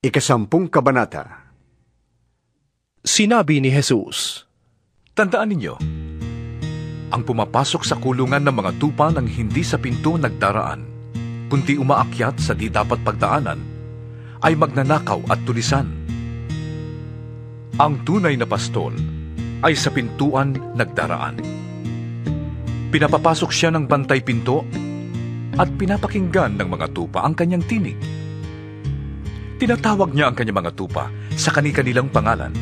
Ikasampung Kabanata. Sinabi ni Jesus, Tandaan ninyo, ang pumapasok sa kulungan ng mga tupa ng hindi sa pinto nagdaraan, kundi umaakyat sa di dapat pagdaanan, ay magnanakaw at tulisan. Ang tunay na pastol ay sa pintuan nagdaraan. Pinapapasok siya ng bantay pinto at pinapakinggan ng mga tupa ang kanyang tinig. Tinatawag niya ang kanyang mga tupa sa kani-kanilang pangalan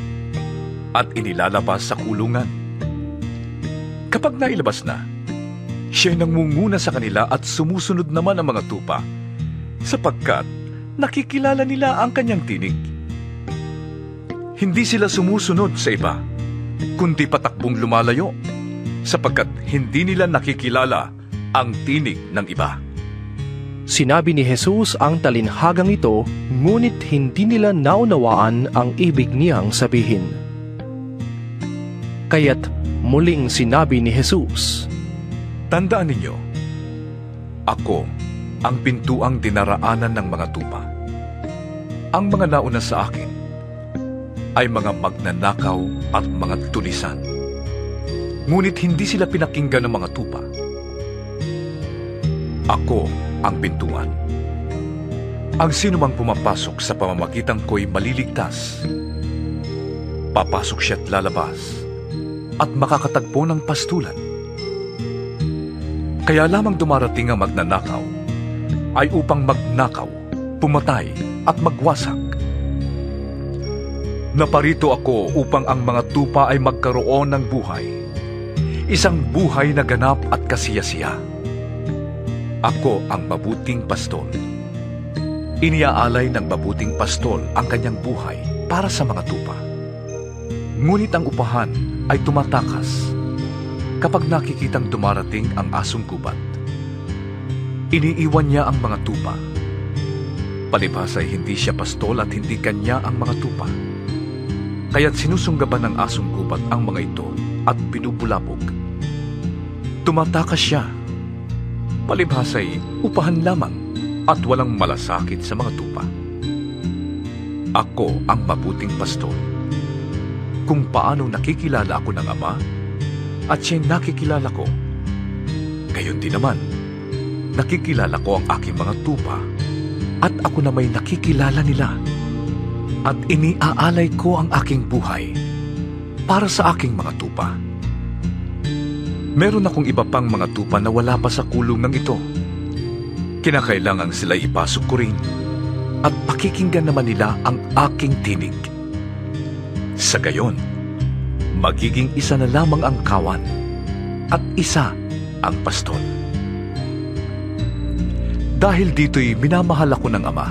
at inilalabas sa kulungan. Kapag nailabas na, siya'y nangunguna sa kanila at sumusunod naman ang mga tupa sapagkat nakikilala nila ang kanyang tinig. Hindi sila sumusunod sa iba, kundi patakbong lumalayo sapagkat hindi nila nakikilala ang tinig ng iba. Sinabi ni Jesus ang talinhagang ito, ngunit hindi nila naunawaan ang ibig niyang sabihin. Kaya't muling sinabi ni Jesus, Tandaan ninyo, ako ang pintuang dinaraanan ng mga tupa. Ang mga nauna sa akin ay mga magnanakaw at mga tulisan. Ngunit hindi sila pinakinggan ng mga tupa. Ako ang pintuan. Ang sinumang pumapasok sa pamamagitan ko'y maliligtas. Papasok siya't lalabas at makakatagpo ng pastulan. Kaya lamang dumarating ang magnanakaw ay upang magnakaw, pumatay at magwasak. Naparito ako upang ang mga tupa ay magkaroon ng buhay, isang buhay na ganap at kasiyasiya. Ako ang mabuting pastol. Iniaalay ng mabuting pastol ang kanyang buhay para sa mga tupa. Ngunit ang upahan ay tumatakas kapag nakikitang dumarating ang asong gubat. Iniiwan niya ang mga tupa. Palibhas ay hindi siya pastol at hindi kanya ang mga tupa. Kaya't sinusunggaban ng asong gubat ang mga ito at binubulabog. Tumatakas siya. Palibhas ay upahan lamang at walang malasakit sa mga tupa. Ako ang mabuting pastol. Kung paano nakikilala ako ng Ama at siya'y nakikilala ko, gayon din naman, nakikilala ko ang aking mga tupa at ako na may nakikilala nila at iniaalay ko ang aking buhay para sa aking mga tupa. Meron akong iba pang mga tupa na wala pa sa kulungang ito. Kinakailangan sila'y ipasok ko rin at pakikinggan naman nila ang aking tinig. Sa gayon, magiging isa na lamang ang kawan at isa ang pastol. Dahil dito'y minamahal ako ng Ama,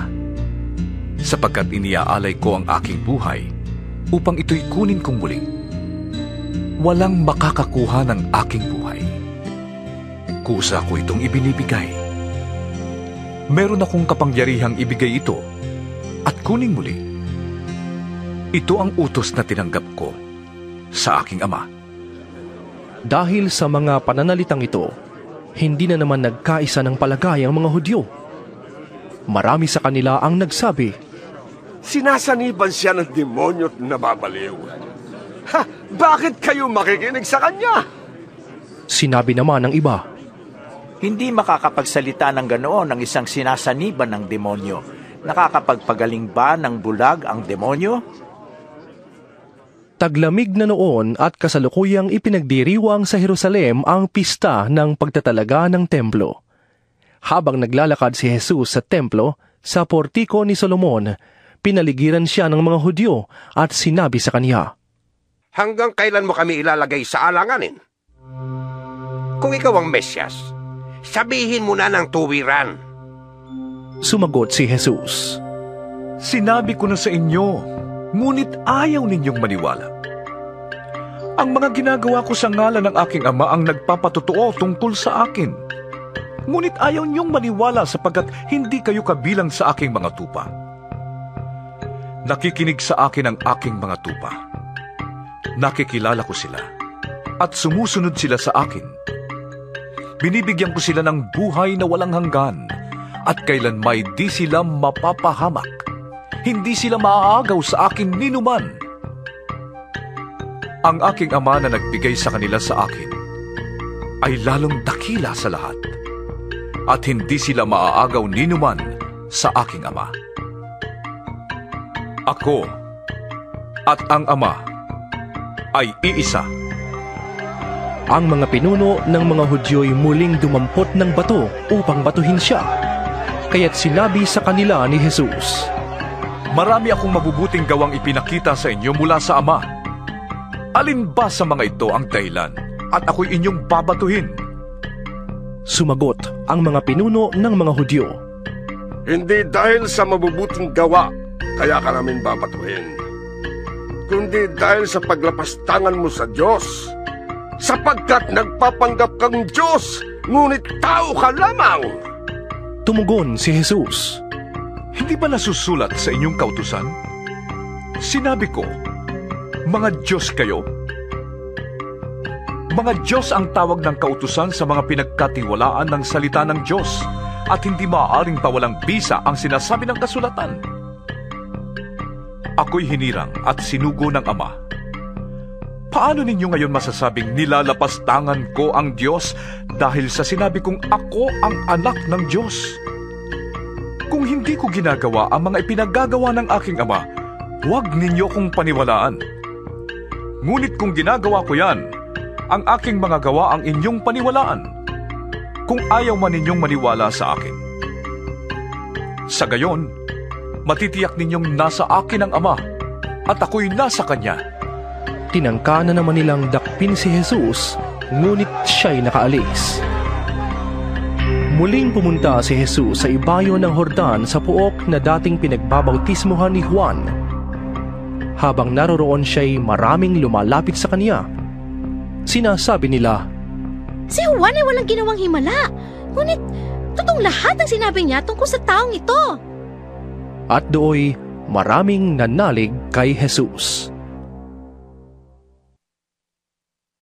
sapagkat iniaalay ko ang aking buhay upang ito'y kunin kong muling. Walang makakakuha ng aking buhay. Kusa ko itong ibinibigay. Meron akong kapangyarihang ibigay ito at kunin muli. Ito ang utos na tinanggap ko sa aking Ama. Dahil sa mga pananalitang ito, hindi na naman nagkaisa ng palagay ang mga Hudyo. Marami sa kanila ang nagsabi, Sinasaniban siya ng demonyo at nababaliw. Ha! Bakit kayo makikinig sa kanya? Sinabi naman ng iba, Hindi makakapagsalita ng ganoon ang isang sinasaniban ng demonyo. Nakakapagpagaling ba ng bulag ang demonyo? Taglamig na noon at kasalukuyang ipinagdiriwang sa Jerusalem ang pista ng pagtatalaga ng templo. Habang naglalakad si Jesus sa templo, sa portiko ni Solomon, pinaligiran siya ng mga Hudyo at sinabi sa kanya, Hanggang kailan mo kami ilalagay sa alanganin? Kung ikaw ang Mesyas, sabihin mo na ng tuwiran. Sumagot si Jesus, Sinabi ko na sa inyo, ngunit ayaw ninyong maniwala. Ang mga ginagawa ko sa ngalan ng aking Ama ang nagpapatotoo tungkol sa akin. Ngunit ayaw niyong maniwala sapagkat hindi kayo kabilang sa aking mga tupa. Nakikinig sa akin ang aking mga tupa. Nakikilala ko sila at sumusunod sila sa akin. Binibigyan ko sila ng buhay na walang hanggan at kailanmay di sila mapapahamak. hindi sila maaagaw sa akin ninuman. Ang aking Ama na nagbigay sa kanila sa akin ay lalong dakila sa lahat, at hindi sila maaagaw ninuman sa aking Ama. Ako at ang Ama ay iisa. Ang mga pinuno ng mga Hudyo'y muling dumampot ng bato upang batuhin siya. Kaya't sinabi sa kanila ni Jesus, Marami akong mabubuting gawang ipinakita sa inyo mula sa Ama. Alin ba sa mga ito ang dahilan at ako'y inyong babatuhin? Sumagot ang mga pinuno ng mga Hudyo, Hindi dahil sa mabubuting gawa, kaya ka namin babatuhin, kundi dahil sa paglapastangan mo sa Diyos, sapagkat nagpapanggap kang Diyos, ngunit tao ka lamang. Tumugon si Jesus, Hindi ba nasusulat sa inyong kautusan? Sinabi ko, mga Diyos kayo? Mga Diyos ang tawag ng kautusan sa mga pinagkatiwalaan ng salita ng Diyos, at hindi maaaring pawalang bisa ang sinasabi ng kasulatan. Ako'y hinirang at sinugo ng Ama. Paano ninyo ngayon masasabing nilalapastangan ko ang Diyos dahil sa sinabi kong ako ang anak ng Diyos? Kung hindi ko ginagawa ang mga ipinagagawa ng aking Ama, huwag ninyo kong paniwalaan. Ngunit kung ginagawa ko yan, ang aking mga gawa ang inyong paniwalaan, kung ayaw man ninyong maniwala sa akin. Sa gayon, matitiyak ninyong nasa akin ang Ama, at ako'y nasa Kanya. tinangka na naman nilang dakpin si Jesus, ngunit siya'y nakaalis. Muling pumunta si Jesus sa ibayo ng Jordan sa puok na dating pinagbabautismuhan ni Juan. Habang naroroon siya'y maraming lumalapit sa kanya. Sinasabi nila, Si Juan ay walang ginawang himala, ngunit totoong lahat ang sinabi niya tungkol sa taong ito. at dooy maraming nanalig kay Jesus.